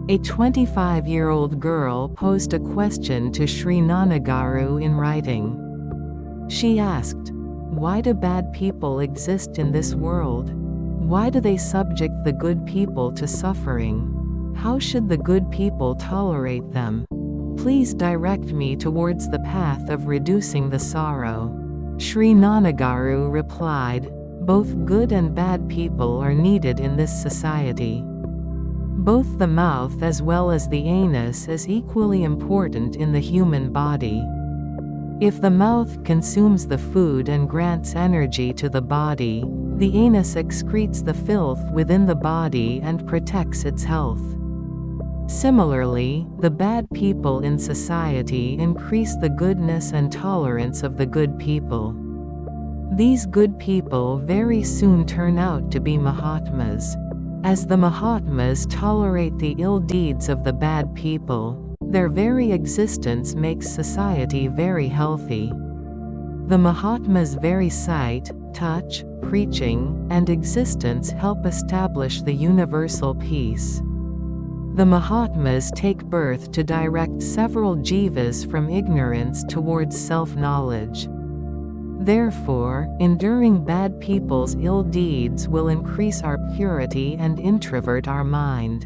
A 25-year-old girl posed a question to Sri Nanagaru in writing. She asked, "Why do bad people exist in this world? Why do they subject the good people to suffering? How should the good people tolerate them? Please direct me towards the path of reducing the sorrow." Sri Nanagaru replied, "Both good and bad people are needed in this society. Both the mouth as well as the anus is equally important in the human body. If the mouth consumes the food and grants energy to the body, the anus excretes the filth within the body and protects its health. Similarly, the bad people in society increase the goodness and tolerance of the good people. These good people very soon turn out to be Mahatmas. As the Mahatmas tolerate the ill deeds of the bad people, their very existence makes society very healthy. The Mahatmas' very sight, touch, preaching, and existence help establish the universal peace. The Mahatmas take birth to direct several jivas from ignorance towards self-knowledge. Therefore, enduring bad people's ill deeds will increase our purity and introvert our mind.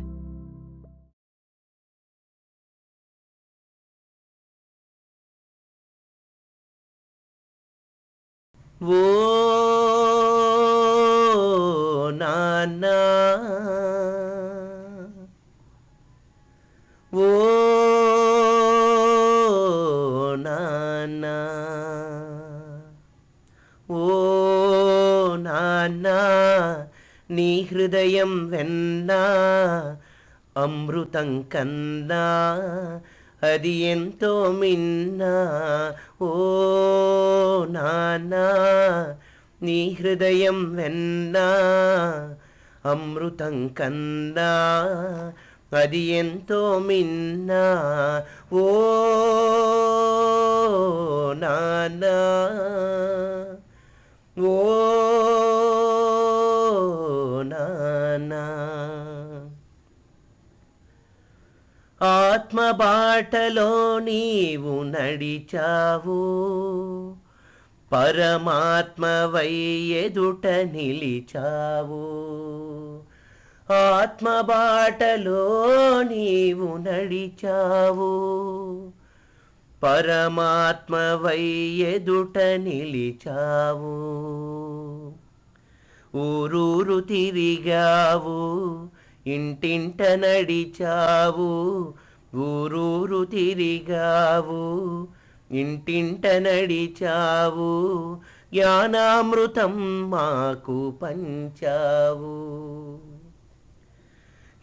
ఓ నాన్నా ఓ నాన్నా ఓ నాన్నా నీ హృదయం వెన్నా అమృతం కన్నా అది ఎంతో మిన్నా ఓ నాన్నా నీ హృదయం వెన్నా అమృతం కన్నా అది ఎంతో మిన్నా ఓ నాన్నా ఓ నాన్నా ఆత్మ బాటలో నీవు నడిచావు పరమాత్మవై ఎదుట నిలిచావు ఆత్మ బాటలో నీవు నడిచావు పరమాత్మవై ఎదుట నిలిచావు ఊరూరు తిరిగావు ఇంటింట నడిచావు ఊరూరు తిరిగావు ఇంటింట నడిచావు జ్ఞానామృతం మాకు పంచావు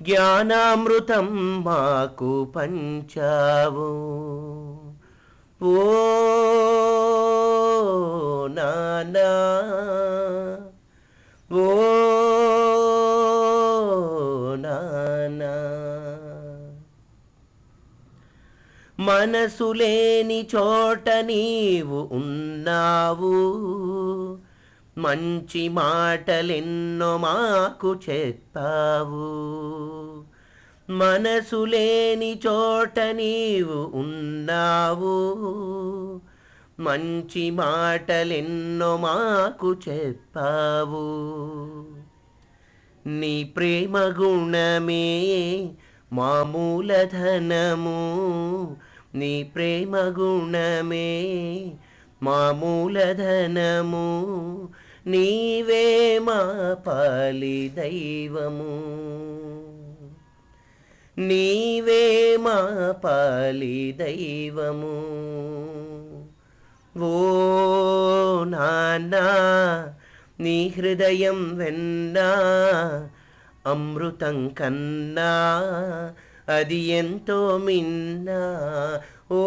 జ్ఞానామృతం మాకు పంచావు ఓ నాన్నా ఓ నాన్నా మనసు లేని చోట నీవు ఉన్నావు మంచి మాటలెన్నో మాకు చెప్పావు మనసు లేని చోట నీవు ఉన్నావు మంచి మాటలెన్నో మాకు చెప్పావు నీ ప్రేమ గుణమే మా మూలధనము నీ ప్రేమ గుణమే మా మూలధనము నీవే మా పాలి దైవము నీవే మా పాలి దైవము ఓ నాన్నా నీ హృదయం వెన్నా అమృతం కన్నా అది ఎంతో మిన్నా ఓ